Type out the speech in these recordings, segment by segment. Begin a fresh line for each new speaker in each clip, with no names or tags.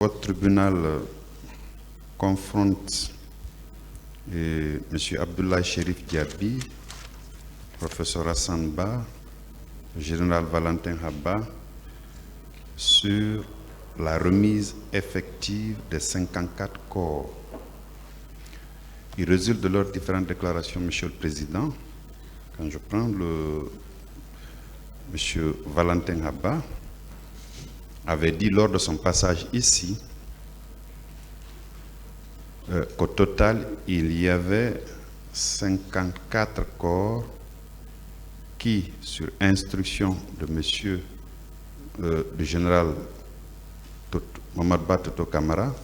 Votre tribunal confronte M. Abdoulaye Cherif Diaby, professeur Hassan Ba, général Valentin Habba, sur la remise effective des 54 corps. Il résulte de leurs différentes déclarations, Monsieur le Président, quand je prends M. Valentin Habba avait dit lors de son passage ici qu'au total, il y avait 54 corps qui, sur instruction de monsieur, du général Mohamed Ba Toto Camara,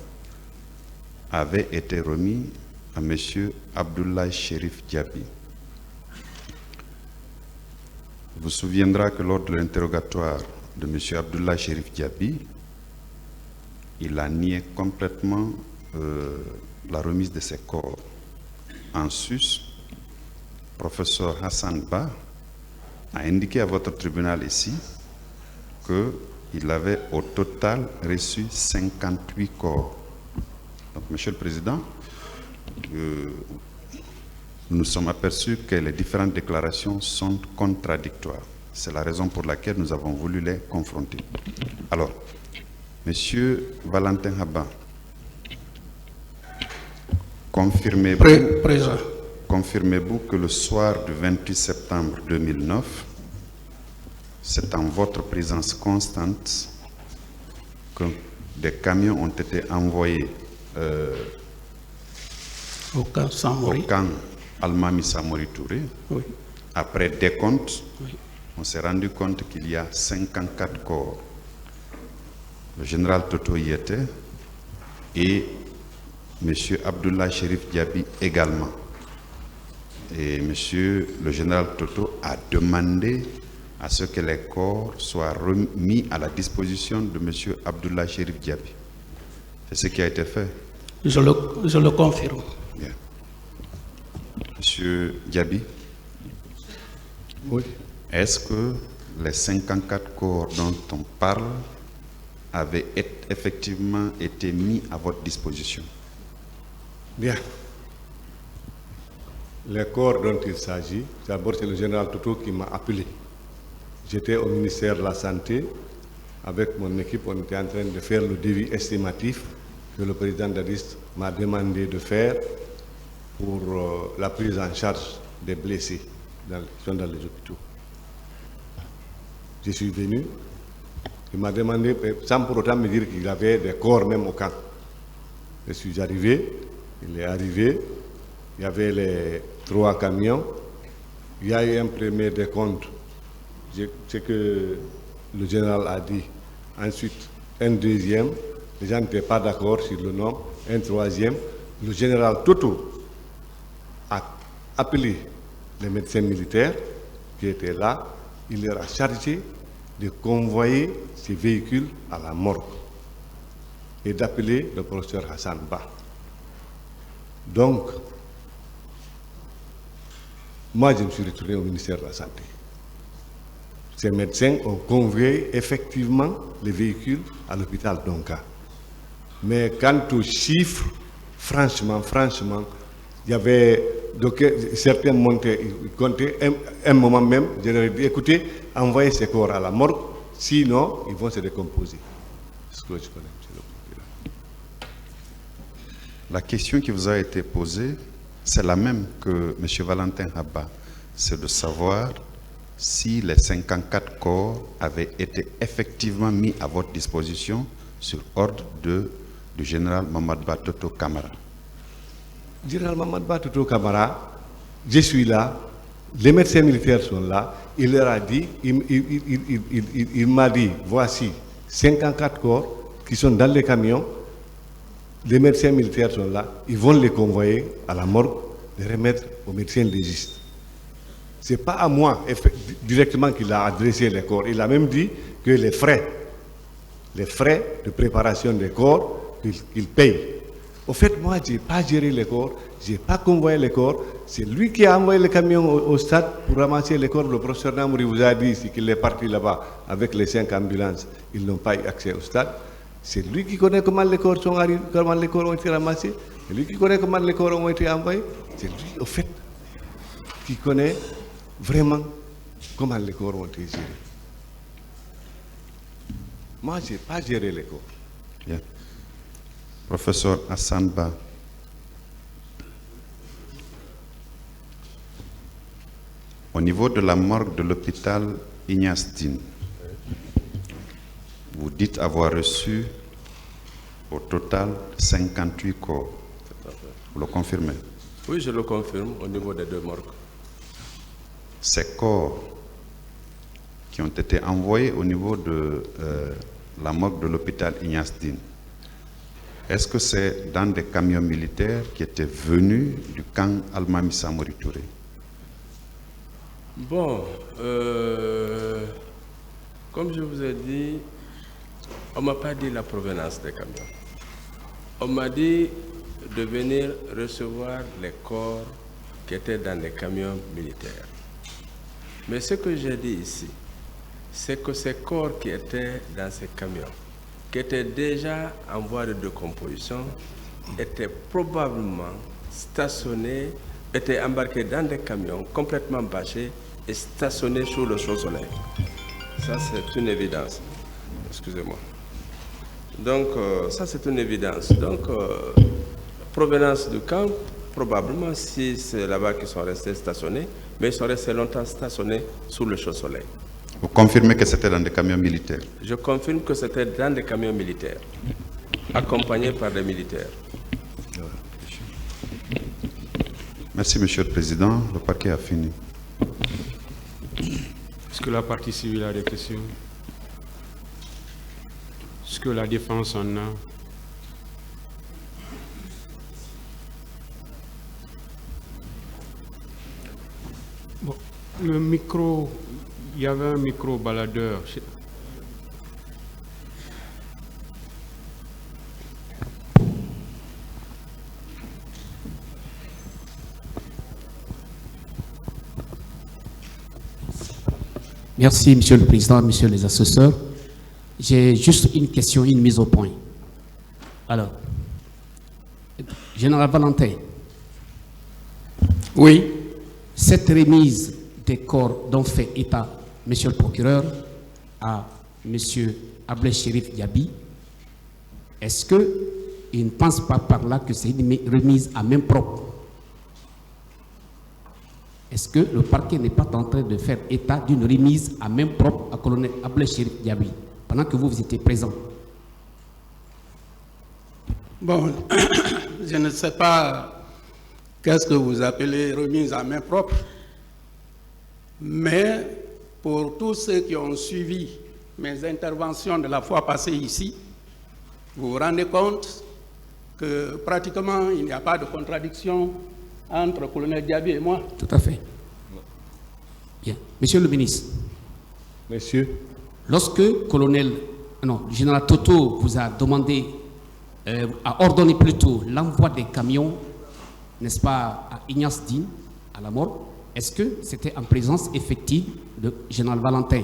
avaient été remis à monsieur Abdoulaye Cherif Diaby. Il vous souviendra que lors de l'interrogatoire de M. Abdoulaye Cherif Diaby, il a nié complètement la remise de ces corps. En sus, professeur Hassan Ba a indiqué à votre tribunal ici qu'il avait au total reçu 58 corps. Donc, Monsieur le Président, nous nous sommes aperçus que les différentes déclarations sont contradictoires. C'est la raison pour laquelle nous avons voulu les confronter. Alors, Monsieur Valentin Habba, confirmez-vous que le soir du 28 septembre 2009, c'est en votre présence constante que des camions ont été envoyés au camp Almami Samori Touré. Oui. Après décompte, oui, on s'est rendu compte qu'il y a 54 corps. Le général Toto y était et M. Abdoulaye Cherif Diaby également. Et M. le général Toto a demandé à ce que les corps soient remis à la disposition de M. Abdoulaye Cherif Diaby. C'est ce qui a été fait.
Je le confirme.
Bien. Monsieur Diaby,
oui.
Est-ce que les 54 corps dont on parle avaient effectivement été mis à votre disposition?
Bien. Les corps dont il s'agit, d'abord c'est le général Toto qui m'a appelé. J'étais au ministère de la Santé. Avec mon équipe, on était en train de faire le devis estimatif que le président Dadis m'a demandé de faire pour la prise en charge des blessés qui sont dans les hôpitaux. Je suis venu, il m'a demandé, sans pour autant me dire qu'il y avait des corps même au camp. Je suis arrivé, il est arrivé, il y avait les 3 camions, il y a eu un premier décompte, ce que le général a dit. Ensuite, un deuxième, les gens n'étaient pas d'accord sur le nom, un troisième. Le général Toto a appelé les médecins militaires qui étaient là, il leur a chargé de convoyer ces véhicules à la morgue et d'appeler le professeur Hassan Ba. Donc, moi je me suis retourné au ministère de la Santé. Ces médecins ont convoyé effectivement les véhicules à l'hôpital d'Onka. Mais quant aux chiffres, franchement, il y avait certains montaient, ils comptaient, un moment même, je leur ai dit, écoutez, envoyez ces corps à la morgue, sinon ils vont se décomposer. C'est ce que je connais, monsieur le président.
La question qui vous a été posée, c'est la même que M. Valentin Habba, c'est de savoir si les 54 corps avaient été effectivement mis à votre disposition sur ordre du général Mohamed Ba Toto Camara.
Général Mohamed Ba Toto Camara, je suis là, les médecins militaires sont là, il leur a dit, il m'a dit, voici 54 corps qui sont dans les camions, les médecins militaires sont là, ils vont les convoyer à la morgue, les remettre aux médecins légistes. Ce n'est pas à moi directement qu'il a adressé les corps, il a même dit que les frais de préparation des corps, qu'il paye. Au fait, moi, je n'ai pas géré les corps, je n'ai pas convoyé les corps. C'est lui qui a envoyé le camion au stade pour ramasser les corps. Le professeur Namouri vous a dit qu'il est parti là-bas avec les 5 ambulances. Ils n'ont pas eu accès au stade. C'est lui qui connaît comment les corps sont arrivés, comment les corps ont été ramassés. C'est lui qui connaît comment les corps ont été envoyés. C'est lui, au fait, qui connaît vraiment comment les corps ont été gérés. Moi, je n'ai pas géré les corps.
Bien. Professeur Hassan Ba. Au niveau de la morgue de l'hôpital Ignace Dine, vous dites avoir reçu au total 58 corps. Vous le confirmez?
Oui, je le confirme au niveau des deux morgues.
Ces corps qui ont été envoyés au niveau de la morgue de l'hôpital Ignace Dine, est-ce que c'est dans des camions militaires qui étaient venus du camp Almami Samori Touré?
Bon, comme je vous ai dit, on ne m'a pas dit la provenance des camions. On m'a dit de venir recevoir les corps qui étaient dans les camions militaires. Mais ce que j'ai dit ici, c'est que ces corps qui étaient dans ces camions, qui étaient déjà en voie de décomposition, étaient probablement stationnés, étaient embarqués dans des camions complètement bâchés et stationnés sous le chaud soleil. Ça, c'est une évidence. Excusez-moi. Donc, ça, c'est une évidence. Donc, provenance du camp, probablement, si c'est là-bas qu'ils sont restés stationnés, mais ils sont restés longtemps stationnés sous le chaud soleil.
Vous confirmez que c'était dans des camions militaires?
Je confirme que c'était dans des camions militaires, accompagnés par des militaires.
Merci, Monsieur le Président. Le parquet a fini.
Est-ce que la partie civile a des questions? Est-ce que la défense en a? Bon, le micro, il y avait un micro baladeur.
Merci, Monsieur le Président, Messieurs les assesseurs. J'ai juste une question, une mise au point. Alors, Général Valentin.
Oui.
Cette remise des corps dont fait état Monsieur le procureur à Monsieur Ablé Chérif Diaby, est-ce qu'il ne pense pas par là que c'est une remise à main propre? Est-ce que le parquet n'est pas en train de faire état d'une remise à main propre à colonel Ablé Chérif Diaby pendant que vous étiez présent?
Bon, je ne sais pas qu'est-ce que vous appelez remise à main propre, mais pour tous ceux qui ont suivi mes interventions de la fois passée ici, vous vous rendez compte que pratiquement il n'y a pas de contradiction entre le colonel Diaby et moi.
Tout à fait. Bien. Monsieur le ministre.
Monsieur.
Lorsque général Toto vous a demandé, a ordonné plutôt l'envoi des camions, n'est-ce pas, à Ignace Dine, à la mort, est-ce que c'était en présence effective de général Valentin?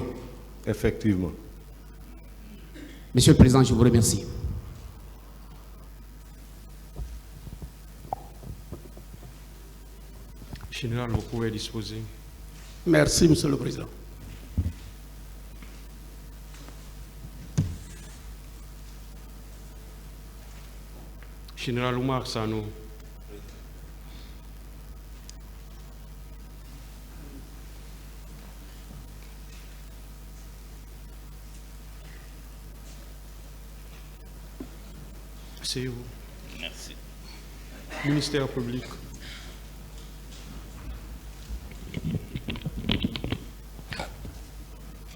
Effectivement.
Monsieur le Président, je vous remercie.
Général, vous pouvez disposer.
Merci, Monsieur le Président.
Général Oumar Sano. C'est vous.
Merci.
Ministère public.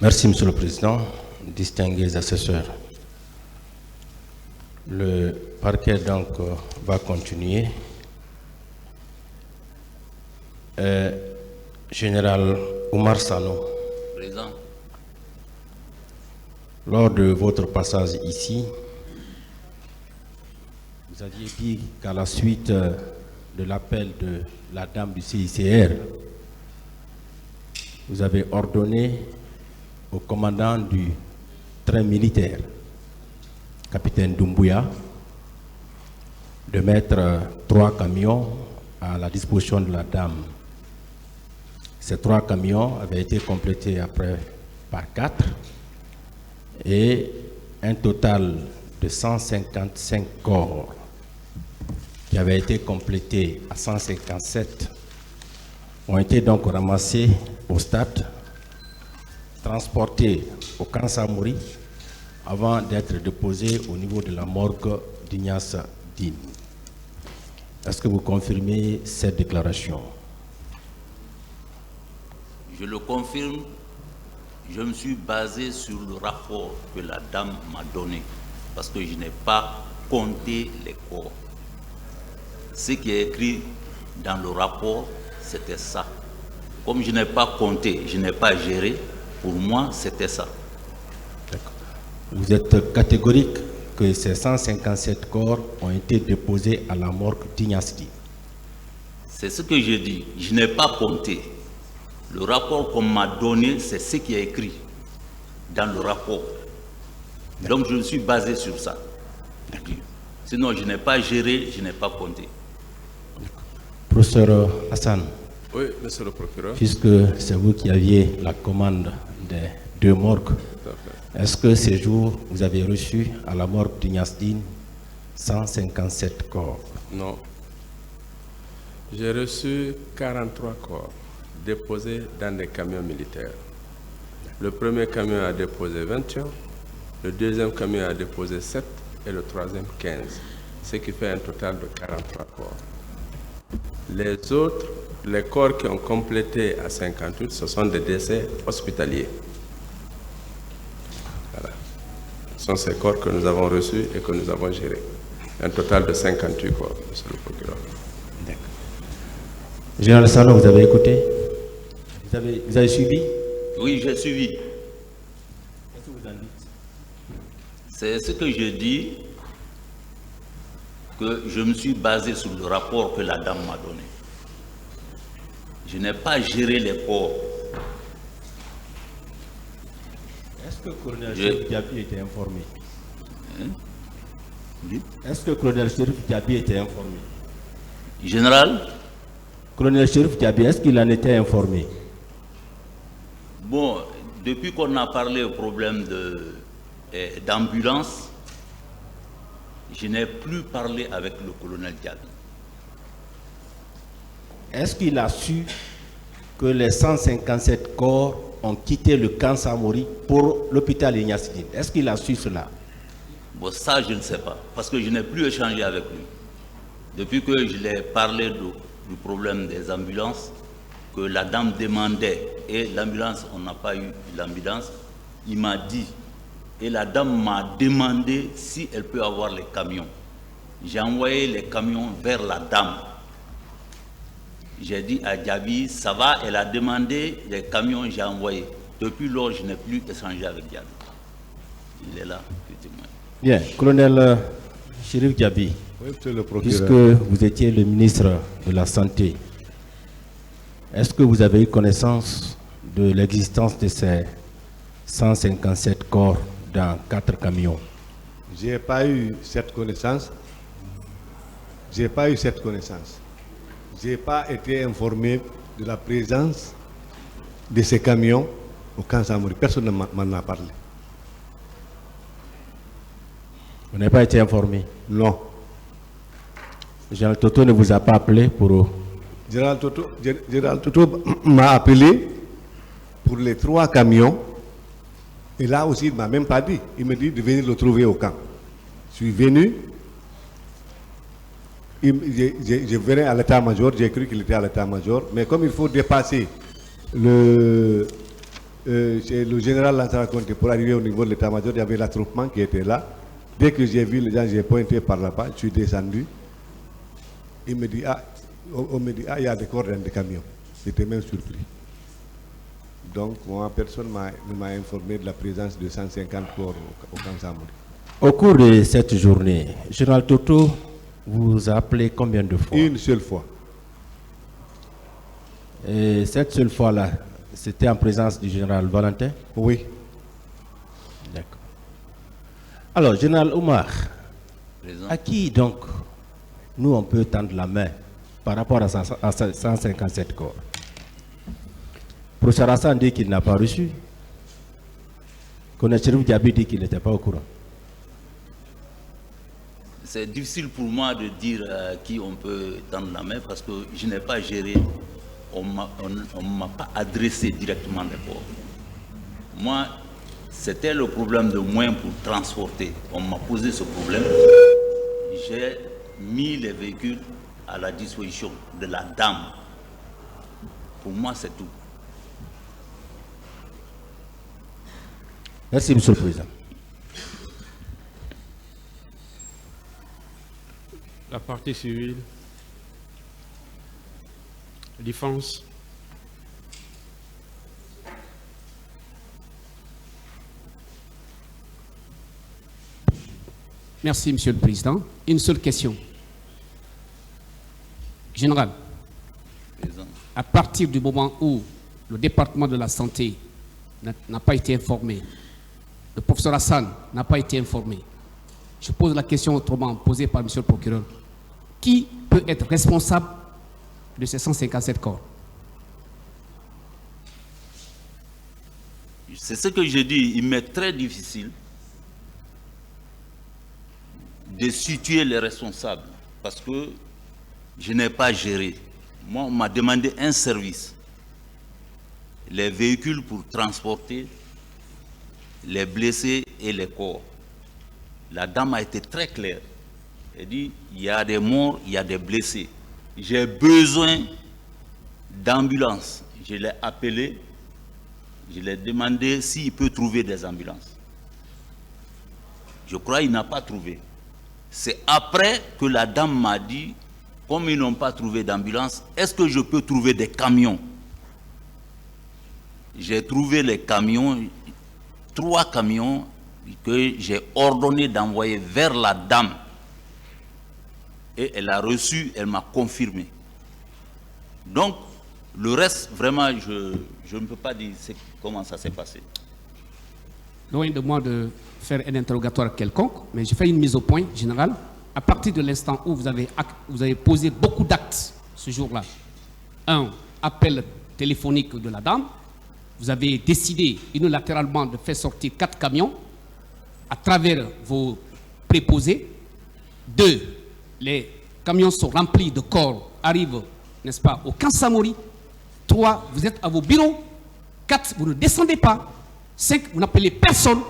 Merci, Monsieur le Président, distingués assesseurs. Le parquet donc va continuer. Général Oumar Sano,
Président.
Lors de votre passage ici, vous aviez dit qu'à la suite de l'appel de la dame du CICR, vous avez ordonné au commandant du train militaire capitaine Doumbouya de mettre 3 camions à la disposition de la dame. Ces 3 camions avaient été complétés après par 4 et un total de 155 corps qui avaient été complétés à 157 ont été donc ramassés au stade, transportés au camp Samori avant d'être déposés au niveau de la morgue d'Ignace Dine. Est-ce que vous confirmez cette déclaration?
Je le confirme, je me suis basé sur le rapport que la dame m'a donné parce que je n'ai pas compté les corps. Ce qui est écrit dans le rapport, c'était ça. Comme je n'ai pas compté, je n'ai pas géré, pour moi, c'était ça.
Vous êtes catégorique que ces 157 corps ont été déposés à la morgue d'Ignace Dine?
C'est ce que je dis. Je n'ai pas compté. Le rapport qu'on m'a donné, c'est ce qui est écrit dans le rapport. Donc je me suis basé sur ça. Sinon, je n'ai pas géré, je n'ai pas compté.
Professeur Hassan.
Oui, monsieur le procureur.
Puisque c'est vous qui aviez la commande des 2 morgues, est-ce que ces jours, vous avez reçu à la morgue d'Ignace Dine 157 corps?
Non. J'ai reçu 43 corps déposés dans des camions militaires. Le premier camion a déposé 21, le deuxième camion a déposé 7 et le troisième 15, ce qui fait un total de 43 corps. Les autres, les corps qui ont complété à 58, ce sont des décès hospitaliers. Voilà. Ce sont ces corps que nous avons reçus et que nous avons gérés. Un total de 58 corps, monsieur le procureur.
Général Sano, vous avez écouté? Vous avez suivi?
Oui, j'ai suivi.
Qu'est-ce que vous en dites?
C'est ce que je dis, que je me suis basé sur le rapport que la dame m'a donné. Je n'ai pas géré les corps.
Est-ce que le colonel Chérif Diaby était informé?
Oui.
Est-ce que le colonel Chérif Diaby était informé?
Général?
Colonel Chérif Diaby, est-ce qu'il en était informé?
Bon, depuis qu'on a parlé au problème d'ambulance, je n'ai plus parlé avec le colonel Diaby.
Est-ce qu'il a su que les 157 corps ont quitté le camp Samori pour l'hôpital Ignace Dine? Est-ce qu'il a su cela?
Bon, ça, je ne sais pas, parce que je n'ai plus échangé avec lui. Depuis que je l'ai parlé du problème des ambulances, que la dame demandait, et l'ambulance, on n'a pas eu l'ambulance, il m'a dit, et la dame m'a demandé si elle peut avoir les camions. J'ai envoyé les camions vers la dame. J'ai dit à Diaby, ça va, elle a demandé les camions, j'ai envoyé. Depuis lors, je n'ai plus échangé avec Diaby. Il est là, effectivement.
Bien, colonel Chérif Diaby,
Oui, monsieur le procureur.
puisque vous étiez le ministre de la Santé, est-ce que vous avez eu connaissance de l'existence de ces 157 corps dans 4 camions?
Je n'ai pas eu cette connaissance. Je n'ai pas eu cette connaissance. Je n'ai pas été informé de la présence de ces camions au camp Samori. Personne ne m'en a parlé.
Vous n'avez pas été informé?
Non.
Général Toto ne vous a pas appelé pour...
Général Toto m'a appelé pour les 3 camions. Et là aussi, il ne m'a même pas dit. Il me dit de venir le trouver au camp. Je suis venu. Je venais à l'état-major. J'ai cru qu'il était à l'état-major. Mais comme il faut dépasser le général Lansana Conté pour arriver au niveau de l'état-major, il y avait l'attroupement qui était là. Dès que j'ai vu les gens, j'ai pointé par là-bas. Je suis descendu. Il me dit, on me dit, il y a des corps dans des camions. J'étais même surpris. Donc, moi, personne ne m'a informé de la présence de 150 corps au camp Samori.
Au cours de cette journée, Général Toto vous a appelé combien de fois?
Une seule fois.
Et cette seule fois-là, c'était en présence du général Valentin?
Oui.
D'accord. Alors, Général Omar,
Président.
à qui donc nous on peut tendre la main par rapport à 157 corps? Professeur Hassan dit qu'il n'a pas reçu. Colonel Chérif Diaby dit qu'il n'était pas au courant.
C'est difficile pour moi de dire à qui on peut tendre la main parce que je n'ai pas géré, on ne m'a pas adressé directement les corps. Moi, c'était le problème de moyens pour transporter. On m'a posé ce problème. J'ai mis les véhicules à la disposition de la dame. Pour moi, c'est tout.
Merci, Monsieur le Président.
La partie civile. Défense.
Merci, Monsieur le Président. Une seule question. Général,
Président.
à partir du moment où le département de la santé n'a pas été informé, le professeur Hassan n'a pas été informé, je pose la question autrement posée par Monsieur le procureur. Qui peut être responsable de ces 157 corps?
C'est ce que je dis, il m'est très difficile de situer les responsables parce que je n'ai pas géré. Moi, on m'a demandé un service, les véhicules pour transporter les blessés et les corps. La dame a été très claire. Elle dit, il y a des morts, il y a des blessés. J'ai besoin d'ambulances. Je l'ai appelé, je lui ai demandé s'il peut trouver des ambulances. Je crois qu'il n'a pas trouvé. C'est après que la dame m'a dit, comme ils n'ont pas trouvé d'ambulance, est-ce que je peux trouver des camions? J'ai trouvé les camions, 3 camions que j'ai ordonné d'envoyer vers la dame. Et elle a reçu, elle m'a confirmé. Donc, le reste, vraiment, je ne peux pas dire comment ça s'est passé.
Loin de moi de faire un interrogatoire quelconque, mais je fais une mise au point générale. À partir de l'instant où vous avez posé beaucoup d'actes ce jour-là, un appel téléphonique de la dame, vous avez décidé unilatéralement de faire sortir 4 camions à travers vos préposés. 2, les camions sont remplis de corps, arrivent, n'est-ce pas, au camp Samori. 3, vous êtes à vos bureaux. 4, vous ne descendez pas. 5, vous n'appelez personne.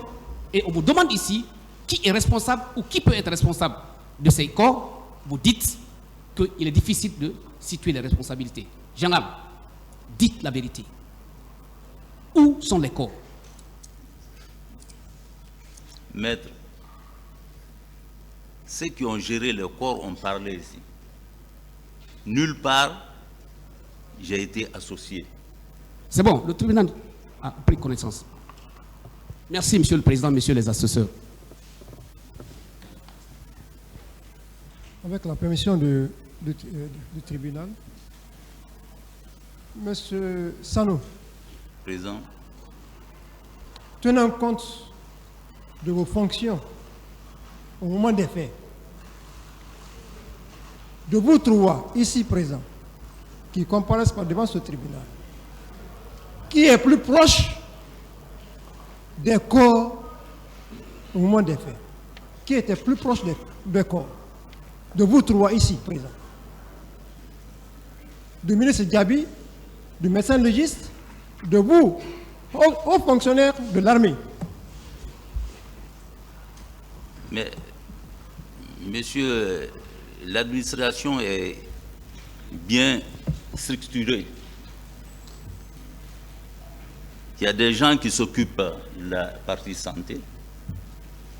Et on vous demande ici qui est responsable ou qui peut être responsable de ces corps. Vous dites qu'il est difficile de situer les responsabilités. Général, dites la vérité. Où sont les corps?
Maître, ceux qui ont géré le corps ont parlé ici. Nulle part, j'ai été associé.
C'est bon, le tribunal a pris connaissance. Merci, Monsieur le Président, Messieurs les assesseurs.
Avec la permission du tribunal, Monsieur Sano,
Président,
tenant compte de vos fonctions au moment des faits, de vous trois ici présents qui comparaissent devant ce tribunal, qui est plus proche des corps au moment des faits, qui était plus proche des corps, de vous trois ici présents, du ministre Diaby, du médecin légiste, de vous, aux fonctionnaires de l'armée.
mais, monsieur, l'administration est bien structurée. Il y a des gens qui s'occupent de la partie santé.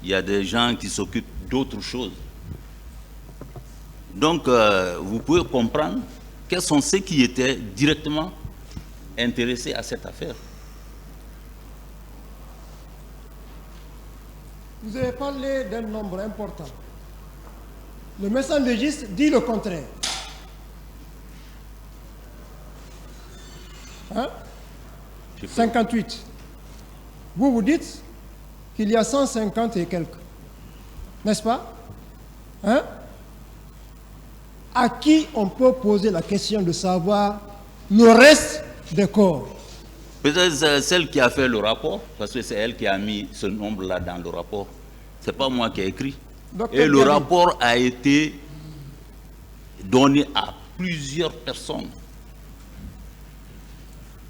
Il y a des gens qui s'occupent d'autres choses. Donc, vous pouvez comprendre quels sont ceux qui étaient directement intéressés à cette affaire.
Vous avez parlé d'un nombre important. Le médecin légiste dit le contraire. Hein? 58. Vous dites qu'il y a 150 et quelques. n'est-ce pas? Hein? À qui on peut poser la question de savoir le reste des corps?
Peut-être c'est celle qui a fait le rapport, parce que c'est elle qui a mis ce nombre-là dans le rapport. Ce n'est pas moi qui ai écrit.
Docteur
Et le
Diaby.
rapport a été donné à plusieurs personnes.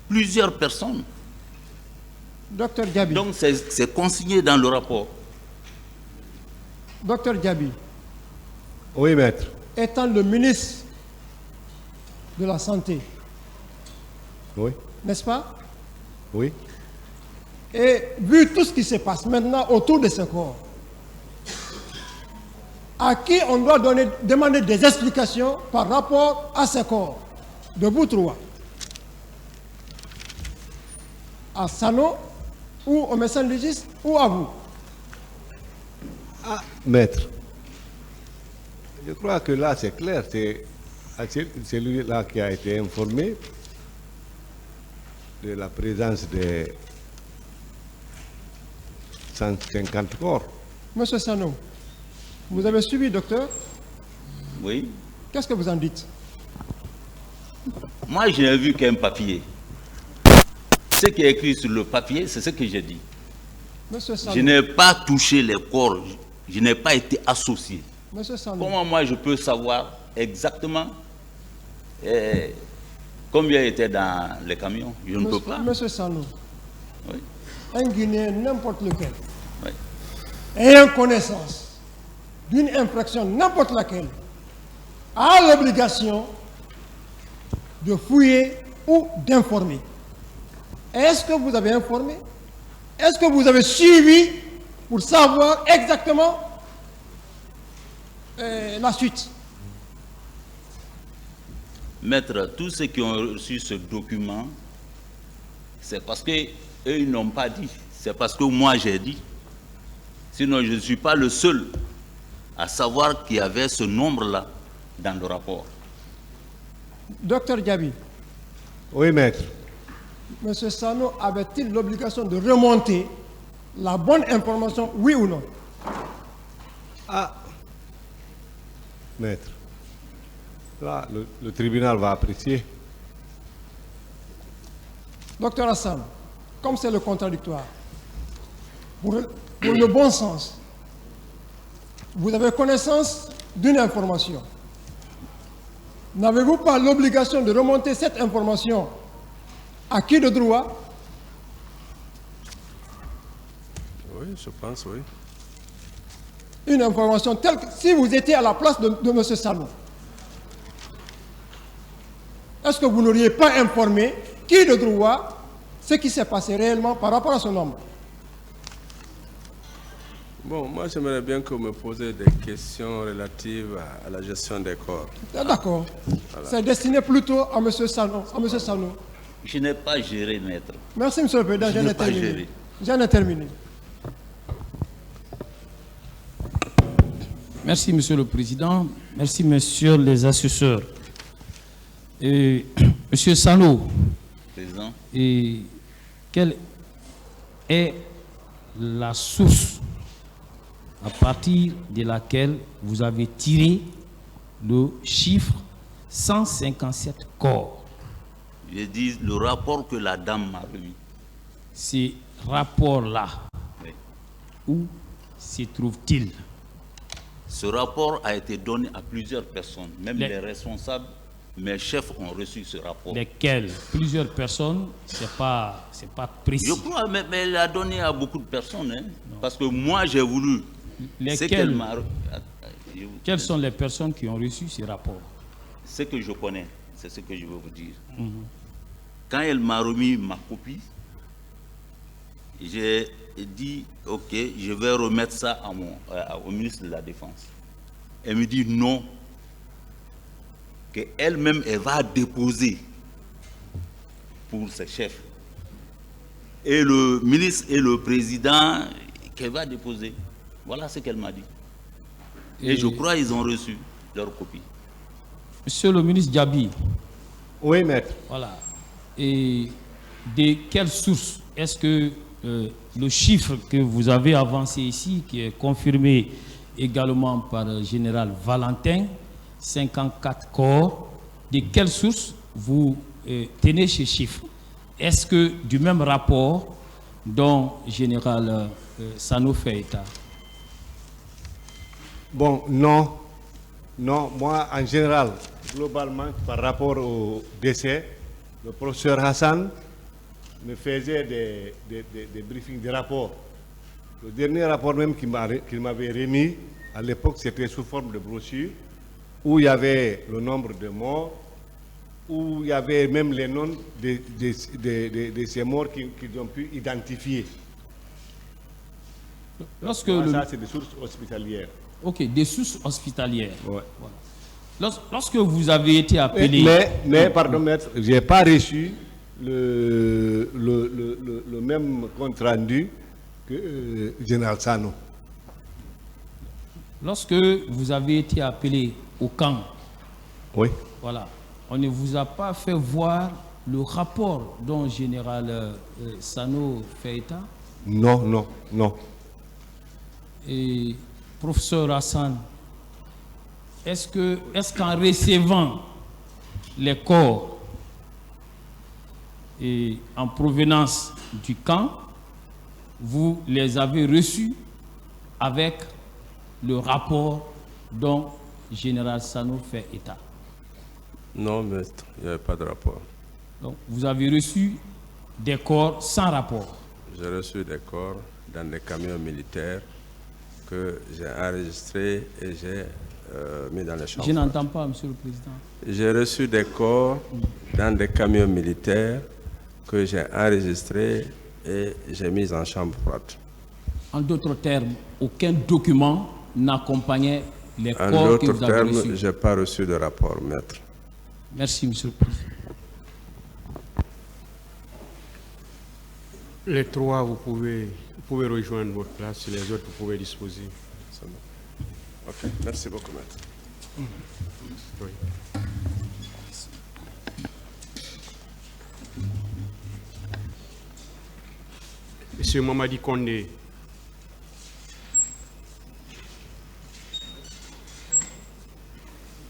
Plusieurs personnes.
Docteur Diaby.
Donc c'est consigné dans le rapport.
Docteur Diaby,
Oui, maître.
étant le ministre de la Santé,
Oui,
n'est-ce pas?
oui.
Et vu tout ce qui se passe maintenant autour de ce corps, à qui on doit demander des explications par rapport à ce corps, de vous trois? À Sano, ou au médecin légiste, ou à vous?
Ah, maître. Je crois que là, c'est clair. C'est celui-là qui a été informé de la présence de 150 corps.
Monsieur Sano, vous avez suivi, docteur?
Oui.
Qu'est-ce que vous en dites?
Moi, je n'ai vu qu'un papier. Ce qui est écrit sur le papier, c'est ce que j'ai dit.
Monsieur Sano,
Je n'ai pas touché les corps. Je n'ai pas été associé.
Monsieur Sano,
Comment moi je peux savoir exactement combien était dans les camions? Je ne peux pas.
Monsieur Sano,
Oui.
un Guinéen, n'importe lequel,
Oui.
ayant connaissance d'une infraction, n'importe laquelle, a l'obligation de fouiller ou d'informer. Est-ce que vous avez informé? Est-ce que vous avez suivi pour savoir exactement la suite?
Maître, tous ceux qui ont reçu ce document, c'est parce qu'eux, ils n'ont pas dit. C'est parce que moi, j'ai dit. Sinon, je ne suis pas le seul à savoir qu'il y avait ce nombre-là dans le rapport.
Docteur Diaby,
Oui, maître.
Monsieur Sano avait-il l'obligation de remonter la bonne information, oui ou non?
Ah, maître. Là, le tribunal va apprécier.
Docteur Hassan, comme c'est le contradictoire, pour le bon sens, vous avez connaissance d'une information. N'avez-vous pas l'obligation de remonter cette information à qui de droit?
Oui, je pense, oui.
Une information telle que si vous étiez à la place de M. Sano, est-ce que vous n'auriez pas informé qui de droit ce qui s'est passé réellement par rapport à ce nombre?
Bon, moi j'aimerais bien que vous me posiez des questions relatives à la gestion des corps.
D'accord. C'est destiné plutôt à M. Sano.
Je n'ai pas géré, maître.
Merci, M. le Président.
Je
J'en
n'ai
ai
pas
terminé.
géré.
J'en ai terminé.
Merci, Monsieur le Président. Merci, Messieurs les assesseurs. Monsieur Sano,
Président.
quelle est la source à partir de laquelle vous avez tiré le chiffre 157 corps?
Je dis le rapport que la dame m'a remis.
Ces rapports-là,
Oui.
où se trouvent-ils?
Ce rapport a été donné à plusieurs personnes, même
Les-
les responsables, mes chefs ont reçu ce rapport.
Lesquels? Plusieurs personnes, c'est pas précis.
Je crois, mais elle l'a donné à beaucoup de personnes, hein, parce que moi j'ai voulu. Ce qu'elle
Lesquels?
m'a-
Quelles sont les personnes qui ont reçu ces rapports?
Ce que je connais, c'est ce que je veux vous dire. Quand elle m'a remis ma copie, j'ai dit, ok, je vais remettre ça au ministre de la Défense. Elle me dit non, qu'elle-même, elle va déposer pour ses chefs. Et le ministre et le président, qu'elle va déposer. Voilà ce qu'elle m'a dit. Et je crois qu'ils ont reçu leur copie.
Monsieur le ministre Diaby,
Oui, maître.
voilà. Et de quelle source est-ce que le chiffre que vous avez avancé ici, qui est confirmé également par le général Valentin, 54 corps. De quelle source vous tenez ces chiffres? Est-ce que du même rapport dont général Sano fait état?
Bon, non. Non, moi, en général, globalement, par rapport au décès, le professeur Hassan me faisait des briefings, des rapports. Le dernier rapport même qu'il m'avait remis, à l'époque, c'était sous forme de brochure, où il y avait le nombre de morts, où il y avait même les noms de ces morts qu'ils ont pu identifier.
Lorsque
ça, c'est des sources hospitalières.
Ok, des sources hospitalières.
Ouais.
Voilà. Lorsque vous avez été appelé...
Mais pardon, maître, je n'ai pas reçu le même compte rendu que Général Sano.
Lorsque vous avez été appelé au camp,
oui.
Voilà, on ne vous a pas fait voir le rapport dont Général Sano fait état?
Non, non, non.
Et professeur Hassan, est-ce qu'en recevant les corps et en provenance du camp, vous les avez reçus avec le rapport dont Général Sano fait état?
Non, maître, il n'y avait pas de rapport.
Donc, vous avez reçu des corps sans rapport?
J'ai reçu des corps dans des camions militaires que j'ai enregistrés et j'ai mis dans les chambres.
Je n'entends pas, Monsieur le Président.
J'ai reçu des corps dans des camions militaires que j'ai enregistrés et j'ai mis en chambre froide.
En d'autres termes, aucun document n'accompagnait les corps que vous avez reçus?
En d'autres termes, je n'ai pas reçu de rapport, maître.
Merci, Monsieur le Président.
Les trois, vous pouvez rejoindre votre place, les autres, vous pouvez disposer.
Ok, merci beaucoup, maître.
Oui. Monsieur Mamadi Kondé.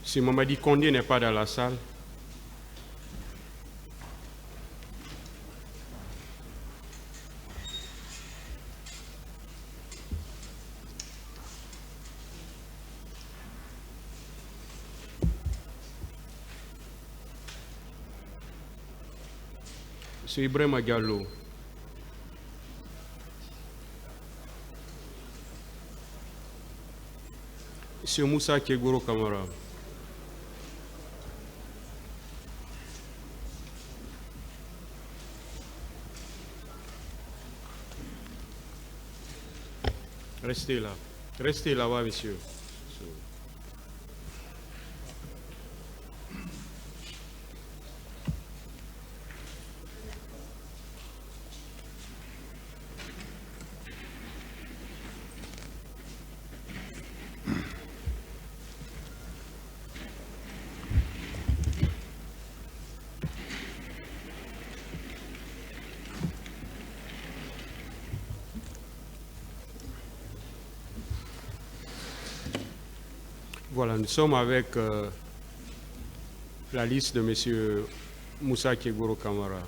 Monsieur Mamadi Kondé n'est pas dans la salle. Monsieur Ibrahima Diallo. Monsieur Moussa Kegoro Kamara. Restez là. Restez là-bas, monsieur. Voilà, nous sommes avec la liste de M. Moussa Kegoro Kamara.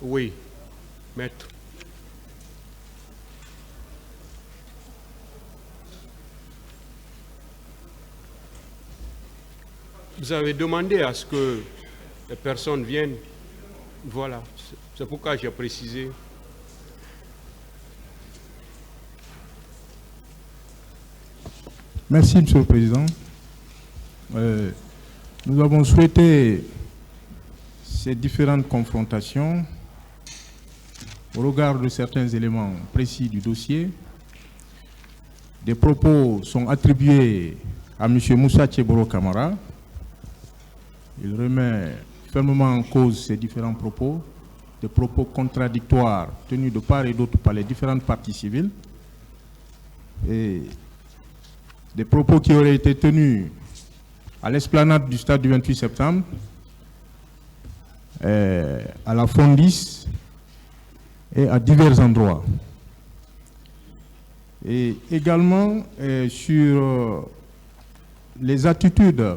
Oui, maître. Vous avez demandé à ce que les personnes viennent. Voilà, c'est pourquoi j'ai précisé.
Merci, Monsieur le Président. Nous avons souhaité ces différentes confrontations au regard de certains éléments précis du dossier. Des propos sont attribués à M. Moussa Kegoro Kamara. Il remet fermement en cause ces différents propos, des propos contradictoires tenus de part et d'autre par les différentes parties civiles, et des propos qui auraient été tenus à l'esplanade du stade du 28 septembre, à la Fondis et à divers endroits. Et également sur les attitudes